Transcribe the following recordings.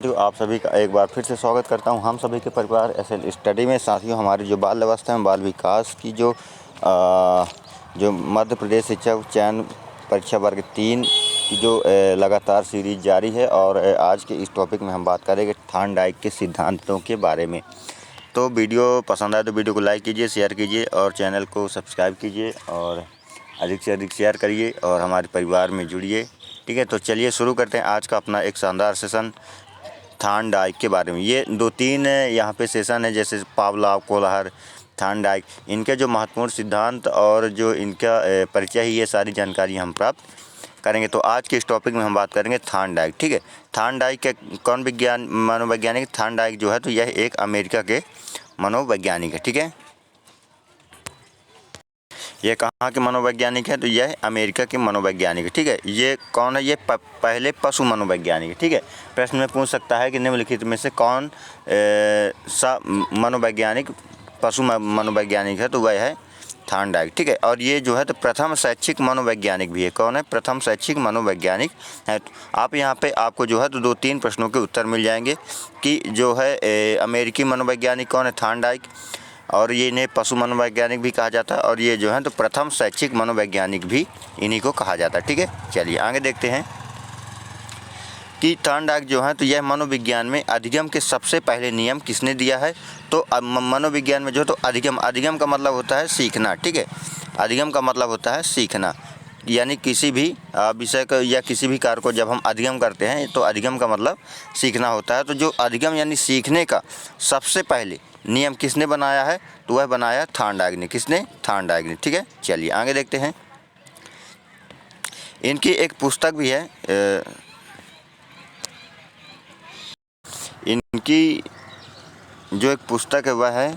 तो आप सभी का एक बार फिर से स्वागत करता हूं हम सभी के परिवार एसएल स्टडी में। साथियों, हमारी जो बाल अवस्था एवं बाल विकास की जो मध्य प्रदेश शिक्षक चयन परीक्षा वर्ग 3 की जो लगातार सीरीज जारी है और आज के इस टॉपिक में हम बात करेंगे थॉर्नडाइक के सिद्धांतों के बारे में। तो वीडियो पसंद आए तो वीडियो को लाइक कीजिए, शेयर कीजिए और चैनल को सब्सक्राइब कीजिए और अधिक से अधिक शेयर करिए और हमारे परिवार में जुड़िए। ठीक है, तो चलिए शुरू करते हैं आज का अपना एक शानदार सेशन थॉर्नडाइक के बारे में। ये 2-3 यहाँ पे सेशन है, जैसे पावलोव, कोहलर, थॉर्नडाइक, इनके जो महत्वपूर्ण सिद्धांत और जो इनका परिचय है, ये सारी जानकारी हम प्राप्त करेंगे। तो आज के इस टॉपिक में हम बात करेंगे थॉर्नडाइक। ठीक है, थॉर्नडाइक के कौन मनोवैज्ञानिक? थॉर्नडाइक जो है तो यह एक अमेरिका के मनोवैज्ञानिक है। ठीक है, ये कहाँ के मनोवैज्ञानिक है? तो यह अमेरिका के मनोवैज्ञानिक है। ठीक है, ये कौन है? ये पहले पशु मनोवैज्ञानिक है। ठीक है, प्रश्न में पूछ सकता है कि निम्नलिखित में से कौन सा मनोवैज्ञानिक पशु मनोवैज्ञानिक है? तो वह है थॉर्नडाइक। ठीक है, और ये जो है तो प्रथम शैक्षिक मनोवैज्ञानिक भी है। कौन है? प्रथम शैक्षिक मनोवैज्ञानिक है। तो आप यहाँ पे आपको जो है तो 2-3 प्रश्नों के उत्तर मिल जाएंगे कि जो है अमेरिकी मनोवैज्ञानिक कौन है? थॉर्नडाइक। और ये इन्हें पशु मनोवैज्ञानिक भी कहा जाता है और ये जो है तो प्रथम शैक्षिक मनोवैज्ञानिक भी इन्हीं को कहा जाता है। ठीक है, चलिए आगे देखते हैं कि थॉर्नडाइक जो है तो यह मनोविज्ञान में अधिगम के सबसे पहले नियम किसने दिया है? तो मनोविज्ञान में जो है तो अधिगम का मतलब होता है सीखना। ठीक है, अधिगम का मतलब होता है सीखना, यानी किसी भी विषय को या किसी भी कार्य को जब हम अधिगम करते हैं तो अधिगम का मतलब सीखना होता है। तो जो अधिगम यानी सीखने का सबसे पहले नियम किसने बनाया है? तो वह बनाया थॉर्नडाइक ने। किसने? थॉर्नडाइक ने। ठीक है, चलिए आगे देखते हैं। इनकी एक पुस्तक भी है, इनकी जो एक पुस्तक है वह है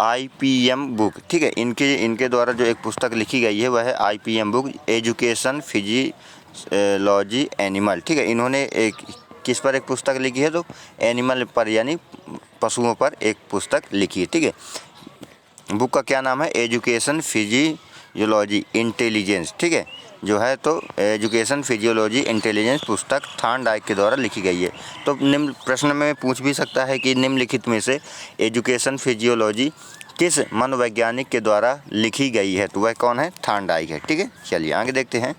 IPM बुक। ठीक है, इनके द्वारा जो एक पुस्तक लिखी गई है वह है IPM book, education physiology animal. ठीक है, इन्होंने एक किस पर एक पुस्तक लिखी है? तो एनिमल पर यानी पशुओं पर एक पुस्तक लिखी है। ठीक है, बुक का क्या नाम है? Education physiology intelligence. ठीक है, जो है तो एजुकेशन फिजियोलॉजी इंटेलिजेंस पुस्तक थॉर्नडाइक के द्वारा लिखी गई है। तो निम्न प्रश्न में पूछ भी सकता है कि निम्नलिखित में से एजुकेशन फिजियोलॉजी किस मनोवैज्ञानिक के द्वारा लिखी गई है? तो वह कौन है? थॉर्नडाइक है। ठीक है, चलिए आगे देखते हैं।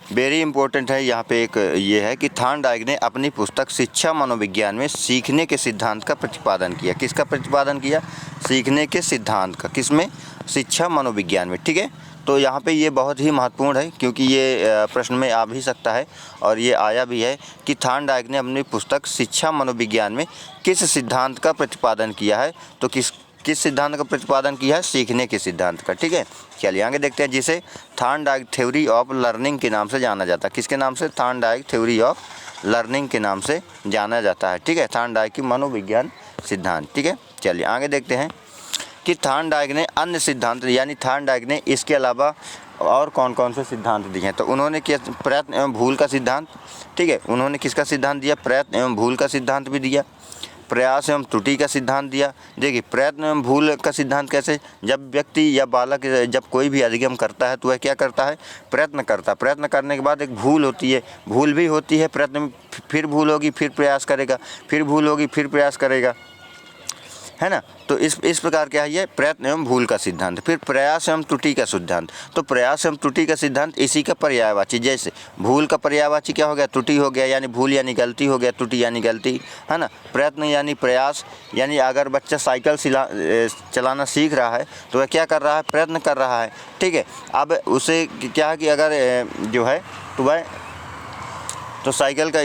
वेरी इंपॉर्टेंट है यहाँ पे एक ये है कि थॉर्नडाइक ने अपनी पुस्तक शिक्षा मनोविज्ञान में सीखने के सिद्धांत का प्रतिपादन किया। किसका प्रतिपादन किया? सीखने के सिद्धांत का। किसमें? शिक्षा मनोविज्ञान में। ठीक है, तो यहाँ पे ये बहुत ही महत्वपूर्ण है क्योंकि ये प्रश्न में आ भी सकता है और ये आया भी है कि थॉर्नडाइक ने अपनी पुस्तक शिक्षा मनोविज्ञान में किस सिद्धांत का प्रतिपादन किया है? तो किस सिद्धांत का प्रतिपादन किया है? सीखने के सिद्धांत का। ठीक है, चलिए आगे देखते हैं, जिसे थॉर्नडाइक थ्योरी ऑफ लर्निंग के नाम से जाना जाता है। किसके नाम से? थॉर्नडाइक थ्योरी ऑफ लर्निंग के नाम से जाना जाता है। ठीक है, थॉर्नडाइक की मनोविज्ञान सिद्धांत। ठीक है, चलिए आगे देखते हैं कि थॉर्नडाइक ने अन्य सिद्धांत यानी थॉर्नडाइक ने इसके अलावा और कौन कौन से सिद्धांत दिए हैं? तो उन्होंने क्या? प्रयत्न एवं भूल का सिद्धांत। ठीक है, उन्होंने किसका सिद्धांत दिया? प्रयत्न एवं भूल का सिद्धांत भी दिया। प्रयास एवं त्रुटि का सिद्धांत दिया। देखिए, प्रयत्न एवं भूल का सिद्धांत कैसे? जब व्यक्ति या बालक जब कोई भी अधिगम करता है तो वह क्या करता है? प्रयत्न करता है। प्रयत्न करने के बाद एक भूल होती है, भूल भी होती है प्रयत्न में, फिर भूल होगी, फिर प्रयास करेगा, फिर भूल होगी, फिर प्रयास करेगा, है ना? तो इस प्रकार क्या है? ये प्रयत्न एवं भूल का सिद्धांत। फिर प्रयास एवं त्रुटि का सिद्धांत। तो प्रयास एवं त्रुटि का सिद्धांत इसी का पर्यायवाची, जैसे भूल का पर्यायवाची क्या हो गया? त्रुटि हो गया, यानी भूल यानी गलती हो गया, त्रुटि यानी गलती, है ना? प्रयत्न यानी प्रयास, यानी अगर बच्चा साइकिल चलाना सीख रहा है तो वह क्या कर रहा है? प्रयत्न कर रहा है। ठीक है, अब उसे क्या है कि अगर जो है तो वह तो साइकिल का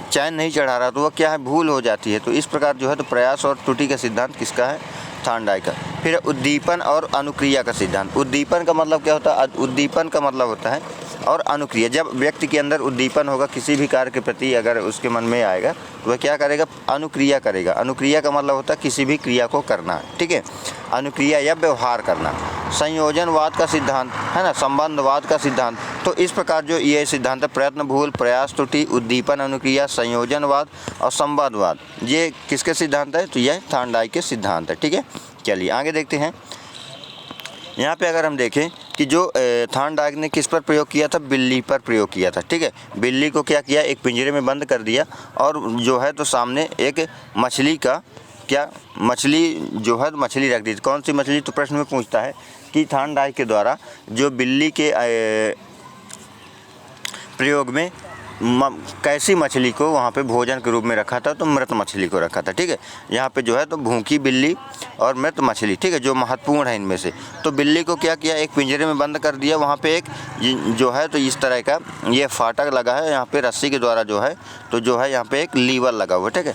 चैन नहीं चढ़ा रहा तो वह क्या है? भूल हो जाती है। तो इस प्रकार जो है तो प्रयास और त्रुटि का सिद्धांत किसका है? थॉर्नडाइक का। फिर उद्दीपन और अनुक्रिया का सिद्धांत। उद्दीपन का मतलब क्या होता है? उद्दीपन का मतलब होता है और अनुक्रिया। जब व्यक्ति के अंदर उद्दीपन होगा किसी भी कार्य के प्रति, अगर उसके मन में आएगा तो वह क्या करेगा? अनुक्रिया करेगा। अनुक्रिया का मतलब होता है किसी भी क्रिया को करना। ठीक है, अनुक्रिया या व्यवहार करना। संयोजनवाद का सिद्धांत, है ना? संबंधवाद का सिद्धांत। तो इस प्रकार जो ये सिद्धांत है, प्रयत्न, भूल, प्रयास, त्रुटि, उद्दीपन, अनुक्रिया, संयोजनवाद और संवादवाद, ये किसके सिद्धांत है? तो यह थॉर्नडाइक के सिद्धांत है। ठीक है, चलिए आगे देखते हैं। यहाँ पे अगर हम देखें कि जो थार्नडाइक ने किस पर प्रयोग किया था, बिल्ली पर प्रयोग किया था। ठीक है, बिल्ली को क्या किया, एक पिंजरे में बंद कर दिया और जो है तो सामने एक मछली का क्या, मछली जो है मछली रख दी। कौन सी मछली, तो प्रश्न में पूछता है कि थार्नडाइक के द्वारा जो बिल्ली के प्रयोग में कैसी मछली को वहाँ पे भोजन के रूप में रखा था, तो मृत मछली को रखा था। ठीक है, यहाँ पे जो है तो भूखी बिल्ली और मृत मछली, ठीक है, जो महत्वपूर्ण है इनमें से। तो बिल्ली को क्या किया, एक पिंजरे में बंद कर दिया, वहाँ पे एक जो है तो इस तरह का ये फाटक लगा है, यहाँ पे रस्सी के द्वारा जो है तो जो है यहाँ पे एक लीवर लगा हुआ। ठीक है,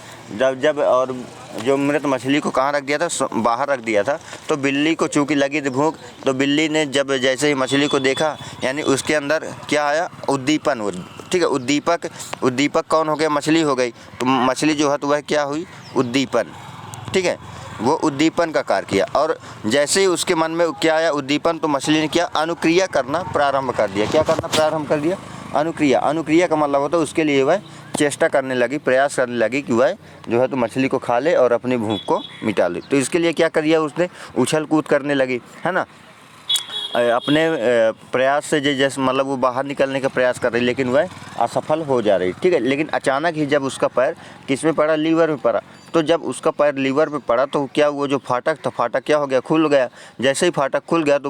जब और जो मृत मछली को कहाँ रख दिया था, बाहर रख दिया था। तो बिल्ली को चूँकि लगी थी भूख, तो बिल्ली ने जब जैसे ही मछली को देखा, यानी उसके अंदर क्या आया, उद्दीपन। ठीक है, उद्दीपक कौन हो गया, मछली हो गई। तो मछली जो है तो वह क्या हुई, उद्दीपन। ठीक है, वो उद्दीपन का कार्य किया और जैसे ही उसके मन में क्या आया, उद्दीपन, तो मछली ने क्या, अनुक्रिया करना प्रारंभ कर दिया। क्या करना प्रारंभ कर दिया, अनुक्रिया। अनुक्रिया का मतलब होता है उसके लिए वह चेष्टा करने लगी, प्रयास करने लगी कि वह जो है तो मछली को खा ले और अपनी भूख को मिटा ले। तो इसके लिए क्या कर दिया उसने, उछल कूद करने लगी, है ना, अपने प्रयास से जैसे मतलब वो बाहर निकलने का प्रयास कर रही, लेकिन वह असफल हो जा रही। ठीक है, लेकिन अचानक ही जब उसका पैर किस में पड़ा, लीवर में पड़ा। तो जब उसका पैर लीवर पे पड़ा तो क्या, वो जो फाटक था, फाटक क्या हो गया, खुल गया। जैसे ही फाटक खुल गया तो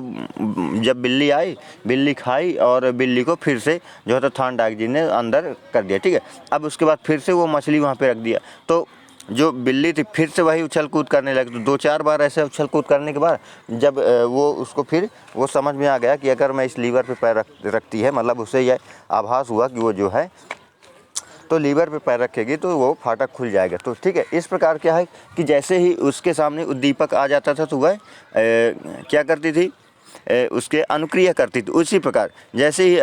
जब बिल्ली आई, बिल्ली खाई और बिल्ली को फिर से जो है तो थार्नडाइक जी ने अंदर कर दिया। ठीक है, अब उसके बाद फिर से वो मछली वहाँ पे रख दिया। तो जो बिल्ली थी फिर से वही उछल कूद करने लगी। तो 2-4 बार ऐसे उछल कूद करने के बाद जब वो उसको फिर वो समझ में आ गया कि अगर मैं इस लीवर पे पैर रखती है, मतलब उसे यह आभास हुआ कि वो जो है तो लीवर पे पैर रखेगी तो वो फाटक खुल जाएगा। तो ठीक है, इस प्रकार क्या है कि जैसे ही उसके सामने उद्दीपक आ जाता था तो वह क्या करती थी, उसके अनुक्रिया करती थी। उसी प्रकार जैसे ही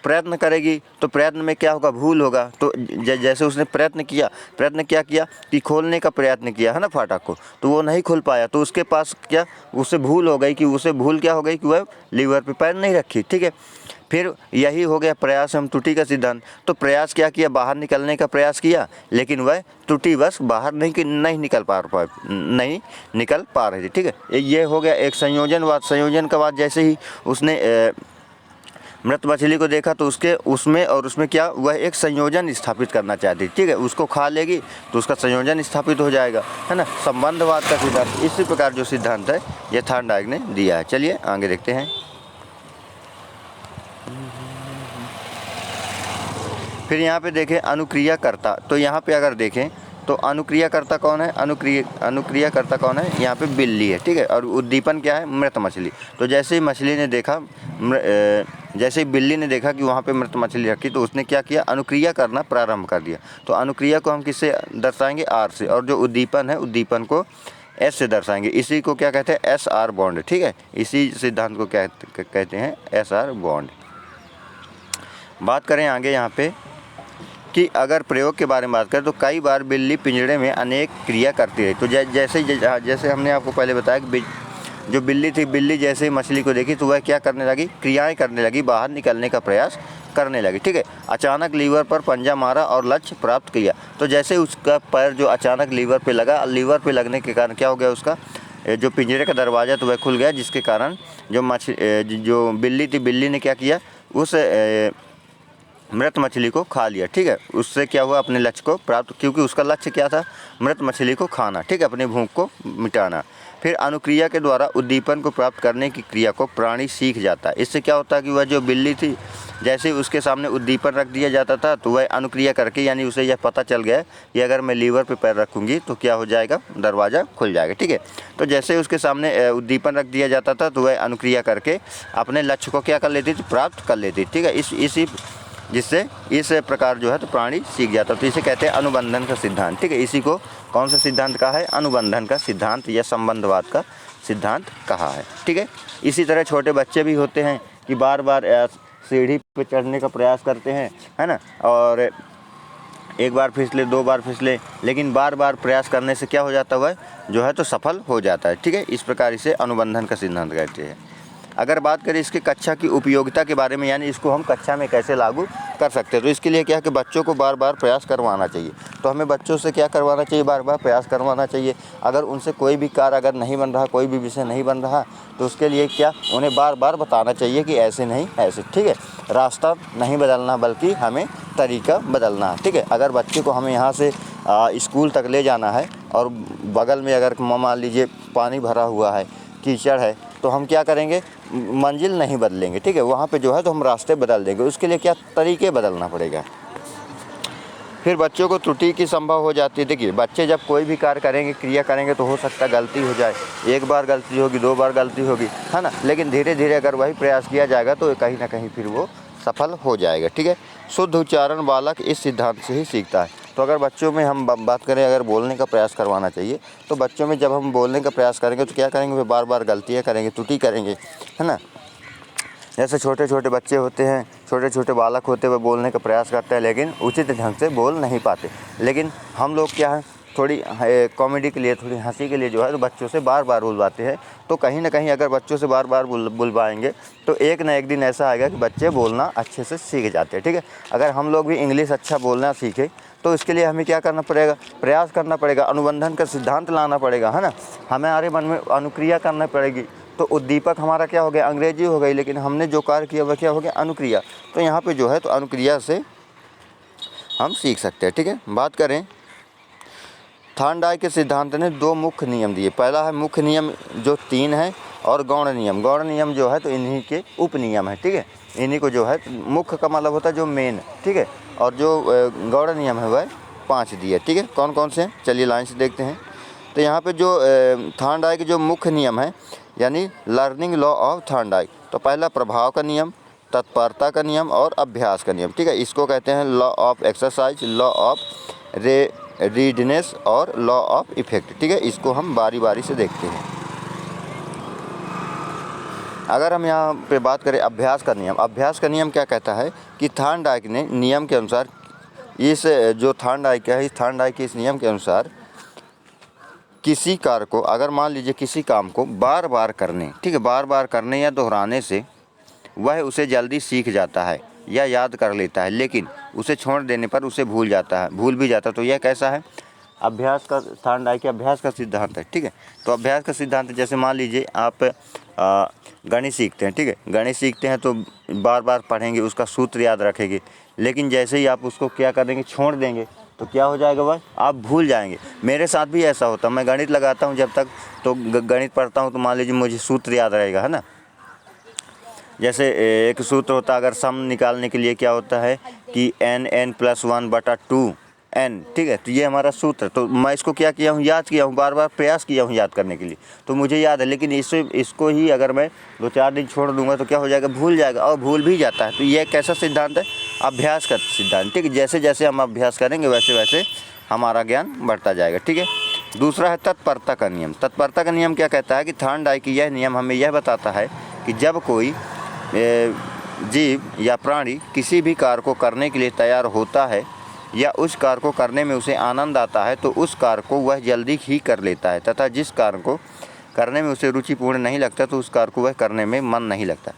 प्रयत्न करेगी तो प्रयत्न में क्या होगा, भूल होगा। तो जैसे उसने प्रयत्न क्या किया कि खोलने का प्रयत्न किया, है ना, फाटक को, तो वो नहीं खुल पाया। तो उसके पास क्या, उसे भूल हो गई कि वह लीवर पे पैर नहीं रखी। ठीक है, फिर यही हो गया प्रयास हम त्रुटि का सिद्धांत। तो प्रयास क्या किया, बाहर निकलने का प्रयास किया, लेकिन वह त्रुटि बस बाहर नहीं निकल पा रही थी। ठीक है, ये हो गया एक संयोजनवाद। संयोजन का बाद जैसे ही उसने मृत मछली को देखा तो उसमें क्या, वह एक संयोजन स्थापित करना चाहती। ठीक है, उसको खा लेगी तो उसका संयोजन स्थापित हो जाएगा, है ना, संबंधवाद का सिद्धांत। इसी प्रकार जो सिद्धांत है ये थार्नडाइक ने दिया है। चलिए आगे देखते हैं। फिर यहाँ पे देखें अनुक्रियाकर्ता। तो यहाँ पे अगर देखें तो अनुक्रियाकर्ता कौन है, अनुक्रियाकर्ता कौन है, यहाँ पे बिल्ली है। ठीक है, और उद्दीपन क्या है, मृत मछली। तो जैसे ही बिल्ली ने देखा कि वहाँ पे मृत मछली रखी, तो उसने क्या किया, अनुक्रिया करना प्रारंभ कर दिया। तो अनुक्रिया को हम किससे दर्शाएंगे, आर से, और जो उद्दीपन है उद्दीपन को एस से दर्शाएंगे। इसी को क्या कहते हैं, एस आर बॉन्ड। ठीक है, इसी सिद्धांत को कहते हैं एस आर बॉन्ड। बात करें आगे यहाँ पे कि अगर प्रयोग के बारे में बात करें तो कई बार बिल्ली पिंजरे में अनेक क्रिया करती रही। तो जैसे हमने आपको पहले बताया कि जो बिल्ली थी, बिल्ली जैसे ही मछली को देखी तो वह क्या करने लगी, क्रियाएं करने लगी, बाहर निकलने का प्रयास करने लगी। ठीक है, अचानक लीवर पर पंजा मारा और लक्ष्य प्राप्त किया। तो जैसे उसका पैर जो अचानक लीवर पे लगा, लीवर पे लगने के कारण क्या हो गया, उसका जो पिंजरे का दरवाज़ा तो वह खुल गया, जिसके कारण जो बिल्ली थी, बिल्ली ने क्या किया, उस मृत मछली को खा लिया। ठीक है, उससे क्या हुआ, अपने लक्ष्य को प्राप्त, क्योंकि उसका लक्ष्य क्या था, मृत मछली को खाना। ठीक है, अपनी भूख को मिटाना। फिर अनुक्रिया के द्वारा उद्दीपन को प्राप्त करने की क्रिया को प्राणी सीख जाता है। इससे क्या होता है कि वह जो बिल्ली थी, जैसे उसके सामने उद्दीपन रख दिया जाता था तो वह अनुक्रिया करके, यानी उसे यह पता चल गया कि अगर मैं लीवर पे पैर रखूँगी तो क्या हो जाएगा, दरवाज़ा खुल जाएगा। ठीक है, तो जैसे उसके सामने उद्दीपन रख दिया जाता था तो वह अनुक्रिया करके अपने लक्ष्य को क्या कर लेती थी, प्राप्त कर लेती। ठीक है, जिससे इस प्रकार जो है तो प्राणी सीख जाता। तो इसे कहते हैं अनुबंधन का सिद्धांत। ठीक है, इसी को कौन सा सिद्धांत कहा है, अनुबंधन का सिद्धांत या संबंधवाद का सिद्धांत कहा है। ठीक है, इसी तरह छोटे बच्चे भी होते हैं कि बार बार सीढ़ी पे चढ़ने का प्रयास करते हैं, है ना, और एक बार फिसले, 2 बार फिसले, लेकिन बार बार प्रयास करने से क्या हो जाता है, जो है तो सफल हो जाता है। ठीक है, इस प्रकार इसे अनुबंधन का सिद्धांत कहते हैं। अगर बात करें इसकी कक्षा की उपयोगिता के बारे में, यानी इसको हम कक्षा में कैसे लागू कर सकते हैं, तो इसके लिए क्या है कि बच्चों को बार बार प्रयास करवाना चाहिए। तो हमें बच्चों से क्या करवाना चाहिए, बार बार प्रयास करवाना चाहिए। अगर उनसे कोई भी कार्य अगर नहीं बन रहा, कोई भी विषय नहीं बन रहा, तो उसके लिए क्या उन्हें बार बार बताना चाहिए कि ऐसे नहीं ऐसे, ठीक है। रास्ता नहीं बदलना बल्कि हमें तरीका बदलना है, ठीक है। अगर बच्चे को हमें यहाँ से स्कूल तक ले जाना है और बगल में अगर मान लीजिए पानी भरा हुआ है, कीचड़ है, तो हम क्या करेंगे, मंजिल नहीं बदलेंगे, ठीक है। वहाँ पे जो है तो हम रास्ते बदल देंगे। उसके लिए क्या तरीके बदलना पड़ेगा। फिर बच्चों को त्रुटि की संभव हो जाती है। देखिए बच्चे जब कोई भी कार्य करेंगे, क्रिया करेंगे, तो हो सकता है गलती हो जाए। एक बार गलती होगी, 2 बार गलती होगी, है ना। लेकिन धीरे धीरे अगर वही प्रयास किया जाएगा तो कहीं ना कहीं फिर वो सफल हो जाएगा, ठीक है। शुद्ध उच्चारण बालक इस सिद्धांत से ही सीखता है। तो अगर बच्चों में हम बात करें, अगर बोलने का प्रयास करवाना चाहिए, तो बच्चों में जब हम बोलने का प्रयास करेंगे तो क्या करेंगे, वे बार बार गलतियाँ करेंगे, त्रुटि करेंगे, है ना। जैसे छोटे छोटे बच्चे होते हैं, छोटे छोटे बालक होते हुए बोलने का प्रयास करते हैं, लेकिन उचित ढंग से बोल नहीं पाते। लेकिन हम लोग क्या है, थोड़ी कॉमेडी के लिए, थोड़ी हंसी के लिए जो है तो बच्चों से बार बार बुलवाते हैं। तो कहीं ना कहीं अगर बच्चों से बार बार बुलवाएंगे तो एक ना एक दिन ऐसा आएगा कि बच्चे बोलना अच्छे से सीख जाते हैं, ठीक है। अगर हम लोग भी इंग्लिश अच्छा बोलना सीखें तो इसके लिए हमें क्या करना पड़ेगा, प्रयास करना पड़ेगा, अनुबंधन का सिद्धांत लाना पड़ेगा, है ना। हमारे मन में अनुक्रिया करना पड़ेगी। तो उद्दीपक हमारा क्या हो गया, अंग्रेजी हो गई, लेकिन हमने जो कार्य किया वह क्या हो गया, अनुक्रिया। तो यहाँ पे जो है तो अनुक्रिया से हम सीख सकते हैं, ठीक है। बात करें थॉर्नडाइक के सिद्धांत ने 2 मुख्य नियम दिए। पहला है मुख्य नियम जो 3 है, और गौण नियम। गौण नियम जो है तो इन्हीं के उप नियम है, ठीक है। इन्हीं को जो है मुख्य का मतलब होता है जो मेन, ठीक है। और जो गौण नियम है वह 5 दिए, ठीक है। कौन कौन से हैं, चलिए लाइन से देखते हैं। तो यहाँ पे जो थॉर्नडाइक जो मुख्य नियम है, यानी लर्निंग लॉ ऑफ थॉर्नडाइक, तो पहला प्रभाव का नियम, तत्परता का नियम और अभ्यास का नियम, ठीक है। इसको कहते हैं law of exercise, law of readiness और लॉ ऑफ इफेक्ट, ठीक है। इसको हम बारी बारी से देखते हैं। अगर हम यहाँ पे बात करें अभ्यास का नियम, अभ्यास का नियम क्या कहता है कि थॉर्नडाइक ने नियम के अनुसार, इस जो थॉर्नडाइक है, इस थॉर्नडाइक के इस नियम के अनुसार किसी कार्य को, अगर मान लीजिए किसी काम को बार बार करने, ठीक है, बार बार करने या दोहराने से वह उसे जल्दी सीख जाता है या याद कर लेता है, लेकिन उसे छोड़ देने पर उसे भूल भी जाता है। तो यह कैसा है, अभ्यास का, थॉर्नडाइक के अभ्यास का सिद्धांत है, ठीक है। तो अभ्यास का सिद्धांत, जैसे मान लीजिए आप गणित सीखते हैं, ठीक है। गणित सीखते हैं तो बार बार पढ़ेंगे, उसका सूत्र याद रखेंगे, लेकिन जैसे ही आप उसको क्या करेंगे, छोड़ देंगे, तो क्या हो जाएगा, वह आप भूल जाएंगे। मेरे साथ भी ऐसा होता है, मैं गणित लगाता हूँ जब तक, तो गणित पढ़ता हूँ तो मान लीजिए मुझे सूत्र याद रहेगा, है ना। जैसे एक सूत्र होता है, अगर सम निकालने के लिए क्या होता है कि n+1/2 n, ठीक है। तो ये हमारा सूत्र, तो मैं इसको क्या किया हूँ, याद किया हूँ, बार बार प्रयास किया हूँ याद करने के लिए, तो मुझे याद है। लेकिन इसको ही अगर मैं 2-4 दिन छोड़ दूंगा तो क्या हो जाएगा, भूल जाएगा, और भूल भी जाता है। तो ये कैसा सिद्धांत है, अभ्यास का सिद्धांत, ठीक है। जैसे जैसे हम अभ्यास करेंगे वैसे वैसे हमारा ज्ञान बढ़ता जाएगा, ठीक है। दूसरा है तत्परता का नियम। तत्परता का नियम क्या कहता है कि थॉर्नडाइक की यह नियम हमें यह बताता है कि जब कोई जीव या प्राणी किसी भी कार्य को करने के लिए तैयार होता है या उस कार्य को करने में उसे आनंद आता है, तो उस कार्य को वह जल्दी ही कर लेता है, तथा जिस कार्य को करने में उसे रुचिपूर्ण नहीं लगता तो उस कार्य को वह करने में मन नहीं लगता।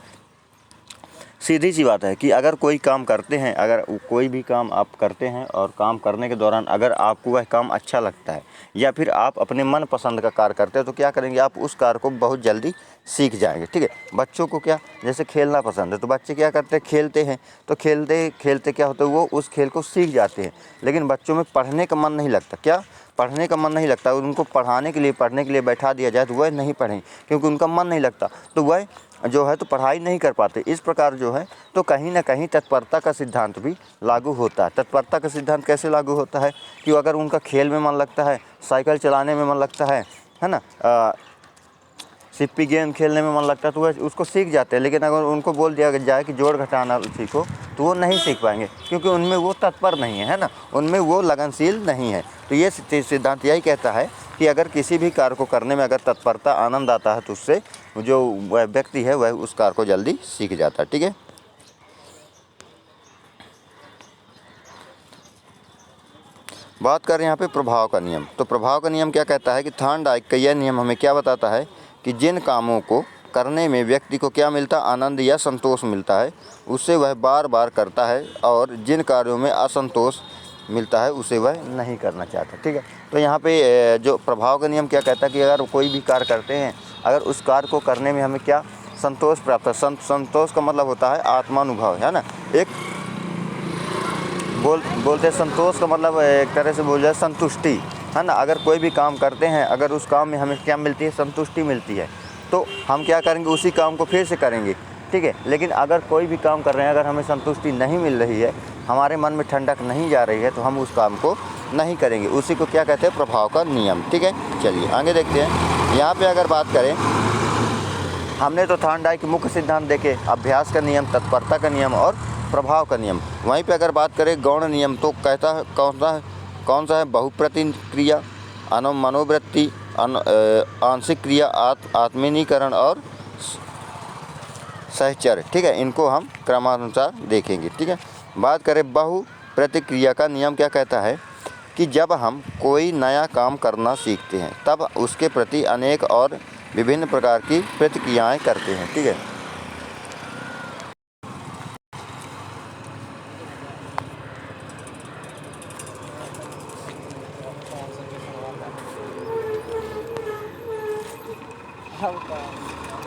सीधी सी बात है कि अगर कोई काम करते हैं, अगर कोई भी काम आप करते हैं और काम करने के दौरान अगर आपको वह काम अच्छा लगता है या फिर आप अपने मन पसंद का कार्य करते हैं, तो क्या करेंगे, आप उस कार्य को बहुत जल्दी सीख जाएंगे, ठीक है। बच्चों को क्या, जैसे खेलना पसंद है, तो बच्चे क्या करते हैं, खेलते हैं, तो खेलते खेलते क्या होता है, वो उस खेल को सीख जाते हैं। लेकिन बच्चों में पढ़ने का मन नहीं लगता, क्या, पढ़ने का मन नहीं लगता। उनको पढ़ने के लिए बैठा दिया जाए तो वह नहीं पढ़ेंगे, क्योंकि उनका मन नहीं लगता, तो वह जो है तो पढ़ाई नहीं कर पाते। इस प्रकार जो है तो कहीं ना कहीं तत्परता का सिद्धांत भी लागू होता है। तत्परता का सिद्धांत कैसे लागू होता है कि अगर उनका खेल में मन लगता है, साइकिल चलाने में मन लगता है ना, सिप्पी गेम खेलने में मन लगता है, तो वह उसको सीख जाते हैं। लेकिन अगर उनको बोल दिया जाए कि जोड़ घटाना सीखो, तो वो नहीं सीख पाएंगे, क्योंकि उनमें वो तत्पर नहीं है ना, उनमें वो लगनशील नहीं है। तो ये सिद्धांत यही कहता है कि अगर किसी भी कार्य को करने में अगर तत्परता, आनंद आता है, तो उससे जो वह व्यक्ति है वह उस कार्य को जल्दी सीख जाता है, ठीक है। बात करें यहाँ पे प्रभाव का नियम। तो प्रभाव का नियम क्या कहता है कि थॉर्नडाइक का यह नियम हमें क्या बताता है कि जिन कामों को करने में व्यक्ति को क्या मिलता है, आनंद या संतोष मिलता है, उसे वह बार बार करता है, और जिन कार्यों में असंतोष मिलता है उसे वह नहीं करना चाहता। ठीक है, तो यहाँ पे जो प्रभाव का नियम क्या कहता है कि अगर कोई भी कार्य करते हैं, अगर उस कार्य को करने में हमें क्या संतोष प्राप्त है, संतोष का मतलब होता है आत्मानुभव, है ना। एक बोलते हैं संतोष का मतलब एक तरह से बोल जाए संतुष्टि, है ना। अगर कोई भी काम करते हैं, अगर उस काम में हमें क्या मिलती है, संतुष्टि मिलती है, तो हम क्या करेंगे, उसी काम को फिर से करेंगे। ठीक है, लेकिन अगर कोई भी काम कर रहे हैं, अगर हमें संतुष्टि नहीं मिल रही है, हमारे मन में ठंडक नहीं जा रही है, तो हम उस काम को नहीं करेंगे। उसी को क्या कहते हैं, प्रभाव का नियम। ठीक है, चलिए आगे देखते हैं। यहाँ पे अगर बात करें, हमने तो थॉर्नडाइक के मुख्य सिद्धांत देखे, अभ्यास का नियम, तत्परता का नियम और प्रभाव का नियम। वहीं पे अगर बात करें गौण नियम, तो कहता है कौन सा है, बहुप्रतिक्रिया, मनोवृत्ति, आंशिक क्रिया, आत्मीनीकरण और सहचर्य। ठीक है, इनको हम क्रमानुसार देखेंगे। ठीक है, बात करें बहु प्रतिक्रिया का नियम क्या कहता है कि जब हम कोई नया काम करना सीखते हैं, तब उसके प्रति अनेक और विभिन्न प्रकार की प्रतिक्रियाएं करते हैं। ठीक है,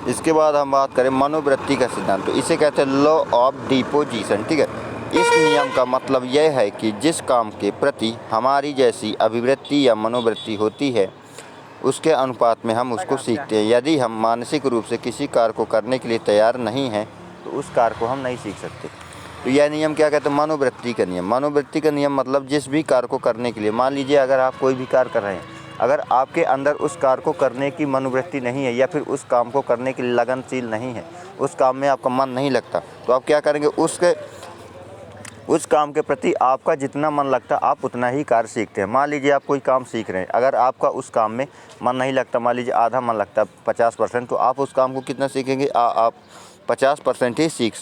इसके बाद हम बात करें मनोवृत्ति का सिद्धांत, तो इसे कहते हैं लॉ ऑफ डिपोजिशन। ठीक है, इस नियम का मतलब यह है कि जिस काम के प्रति हमारी जैसी अभिवृत्ति या मनोवृत्ति होती है, उसके अनुपात में हम उसको सीखते हैं। यदि हम मानसिक रूप से किसी कार्य को करने के लिए तैयार नहीं हैं, तो उस कार्य को हम नहीं सीख सकते। तो यह नियम क्या कहते हैं, मनोवृत्ति का नियम। मनोवृत्ति का नियम मतलब जिस भी कार्य को करने के लिए, मान लीजिए अगर आप कोई भी कार्य कर रहे हैं, अगर आपके अंदर उस कार्य को करने की मनोवृत्ति नहीं है, या फिर उस काम को करने के लिए लगनशील नहीं है, उस काम में आपका मन नहीं लगता, तो आप क्या करेंगे, उस काम के प्रति आपका जितना मन लगता आप उतना ही कार्य सीखते हैं। मान लीजिए आप कोई काम सीख रहे हैं, अगर आपका उस काम में मन नहीं लगता, मान लीजिए आधा मन लगता है 50%, तो आप उस काम को कितना सीखेंगे, आप 50% ही सीख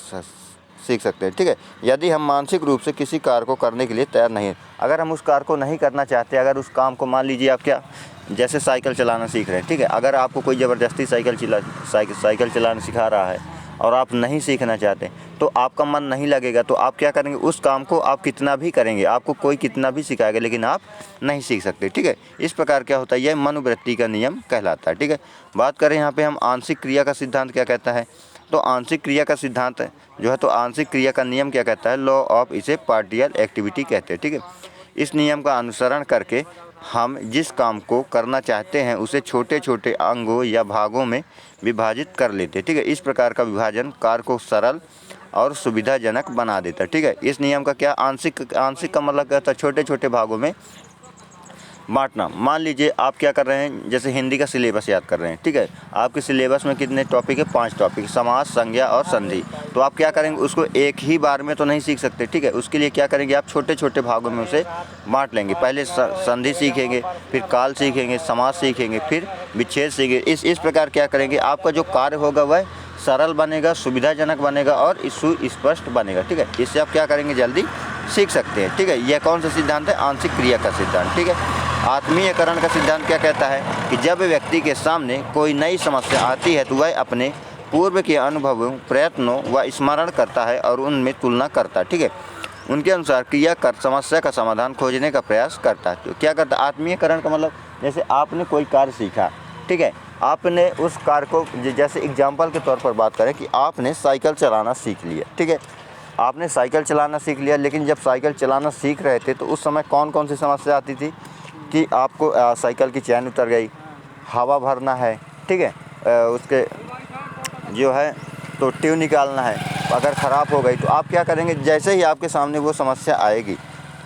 सकते हैं। ठीक है, यदि हम मानसिक रूप से किसी कार्य को करने के लिए तैयार नहीं हैं, अगर हम उस कार्य को नहीं करना चाहते, अगर उस काम को, मान लीजिए आप क्या जैसे साइकिल चलाना सीख रहे हैं, ठीक है, अगर आपको कोई ज़बरदस्ती साइकिल चलाना सिखा रहा है और आप नहीं सीखना चाहते, तो आपका मन नहीं लगेगा, तो आप क्या करेंगे, उस काम को आप कितना भी करेंगे, आपको कोई कितना भी सिखाएगा, लेकिन आप नहीं सीख सकते। ठीक है, इस प्रकार क्या होता है, यह मनोवृत्ति का नियम कहलाता है। ठीक है, बात करें यहाँ पे हम आंशिक क्रिया का सिद्धांत क्या कहता है, तो आंशिक क्रिया का सिद्धांत जो है, तो आंशिक क्रिया का नियम क्या कहता है, लॉ ऑफ, इसे पार्शियल एक्टिविटी कहते हैं। ठीक है, इस नियम का अनुसरण करके हम जिस काम को करना चाहते हैं उसे छोटे छोटे अंगों या भागों में विभाजित कर लेते हैं। ठीक है, इस प्रकार का विभाजन कार्य को सरल और सुविधाजनक बना देता है। ठीक है, इस नियम का क्या, आंशिक का मतलब कहता है छोटे छोटे भागों में बांटना। मान लीजिए आप क्या कर रहे हैं, जैसे हिंदी का सिलेबस याद कर रहे हैं, ठीक है, आपके सिलेबस में कितने टॉपिक है, 5 टॉपिक, समास, संज्ञा और संधि। तो आप क्या करेंगे, उसको एक ही बार में तो नहीं सीख सकते। ठीक है, उसके लिए क्या करेंगे, आप छोटे छोटे भागों में उसे बांट लेंगे। पहले संधि सीखेंगे, फिर काल सीखेंगे, समास सीखेंगे, फिर विच्छेद सीखेंगे। इस प्रकार क्या करेंगे, आपका जो कार्य होगा वह सरल बनेगा, सुविधाजनक बनेगा और सुस्पष्ट बनेगा। ठीक है, इससे आप क्या करेंगे, जल्दी सीख सकते हैं। ठीक है, यह कौन सा सिद्धांत है, आंशिक क्रिया का सिद्धांत। ठीक है, आत्मीयकरण का सिद्धांत क्या कहता है कि जब व्यक्ति के सामने कोई नई समस्या आती है, तो वह अपने पूर्व के अनुभवों, प्रयत्नों व स्मरण करता है और उनमें तुलना करता है। ठीक है, उनके अनुसार क्रिया कर समस्या का समाधान खोजने का प्रयास करता है। तो क्या करता है, आत्मीयकरण का मतलब, जैसे आपने कोई कार्य सीखा, ठीक है, आपने उस कार्य को, जैसे एग्जाम्पल के तौर पर बात करें कि आपने साइकिल चलाना सीख लिया। ठीक है, आपने साइकिल चलाना सीख लिया, लेकिन जब साइकिल चलाना सीख रहे थे तो उस समय कौन कौन सी समस्या आती थी कि आपको साइकिल की चैन उतर गई, हवा भरना है, ठीक है, उसके जो है तो ट्यूब निकालना है, अगर ख़राब हो गई तो आप क्या करेंगे, जैसे ही आपके सामने वो समस्या आएगी,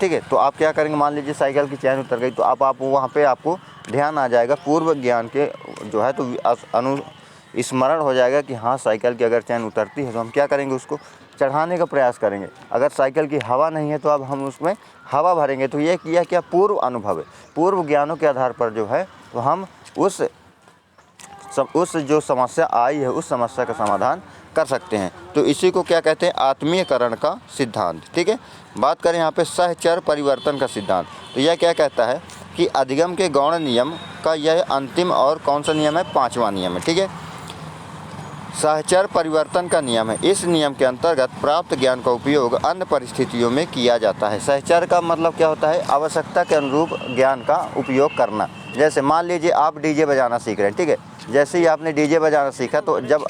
ठीक है, तो आप क्या करेंगे, मान लीजिए साइकिल की चैन उतर गई, तो आप वहाँ पे आपको ध्यान आ जाएगा, पूर्व ज्ञान के जो है तो स्मरण हो जाएगा कि हाँ साइकिल की अगर चैन उतरती है तो हम क्या करेंगे, उसको चढ़ाने का प्रयास करेंगे। अगर साइकिल की हवा नहीं है तो अब हम उसमें हवा भरेंगे। तो ये किया क्या, पूर्व अनुभव है, पूर्व ज्ञानों के आधार पर जो है तो हम उस जो समस्या आई है उस समस्या का समाधान कर सकते हैं। तो इसी को क्या कहते हैं, आत्मीयकरण का सिद्धांत। ठीक है, बात करें यहाँ पे सहचर परिवर्तन का सिद्धांत, तो यह क्या कहता है कि अधिगम के गौण नियम का यह अंतिम और कौन सा नियम है, 5वां नियम है। ठीक है, सहचर परिवर्तन का नियम है। इस नियम के अंतर्गत प्राप्त ज्ञान का उपयोग अन्य परिस्थितियों में किया जाता है। सहचर का मतलब क्या होता है? आवश्यकता के अनुरूप ज्ञान का उपयोग करना। जैसे मान लीजिए आप डीजे बजाना सीख रहे हैं, ठीक है। जैसे ही आपने डीजे बजाना सीखा तो जब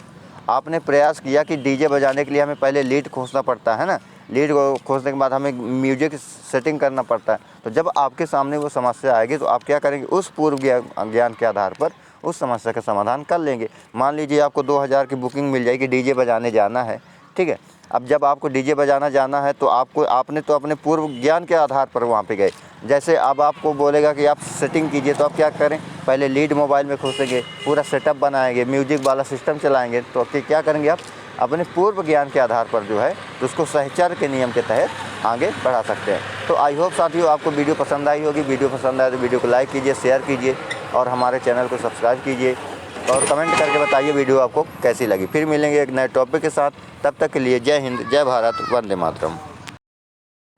आपने प्रयास किया कि डीजे बजाने के लिए हमें पहले लीड खोजना पड़ता है ना, लीड को खोजने के बाद हमें म्यूजिक सेटिंग करना पड़ता है। तो जब आपके सामने वो समस्या आएगी तो आप क्या करेंगे? उस पूर्व ज्ञान के आधार पर उस समस्या का समाधान कर लेंगे। मान लीजिए आपको 2000 की बुकिंग मिल जाएगी, डीजे बजाने जाना है, ठीक है। अब जब आपको डीजे बजाना जाना है तो आपने तो अपने पूर्व ज्ञान के आधार पर वहाँ पे गए। जैसे अब आपको बोलेगा कि आप सेटिंग कीजिए, तो आप क्या करें? पहले लीड मोबाइल में खोसेंगे, पूरा सेटअप बनाएंगे, म्यूजिक वाला सिस्टम चलाएंगे। तो क्या करेंगे आप? अपने पूर्व ज्ञान के आधार पर जो है तो उसको सहचर के नियम के तहत आगे बढ़ा सकते हैं। तो आई होप साथियों आपको वीडियो पसंद आई होगी। वीडियो पसंद आए तो वीडियो को लाइक कीजिए, शेयर कीजिए और हमारे चैनल को सब्सक्राइब कीजिए और कमेंट करके बताइए वीडियो आपको कैसी लगी। फिर मिलेंगे एक नए टॉपिक के साथ। तब तक के लिए जय हिंद, जय भारत, वंदे मातरम।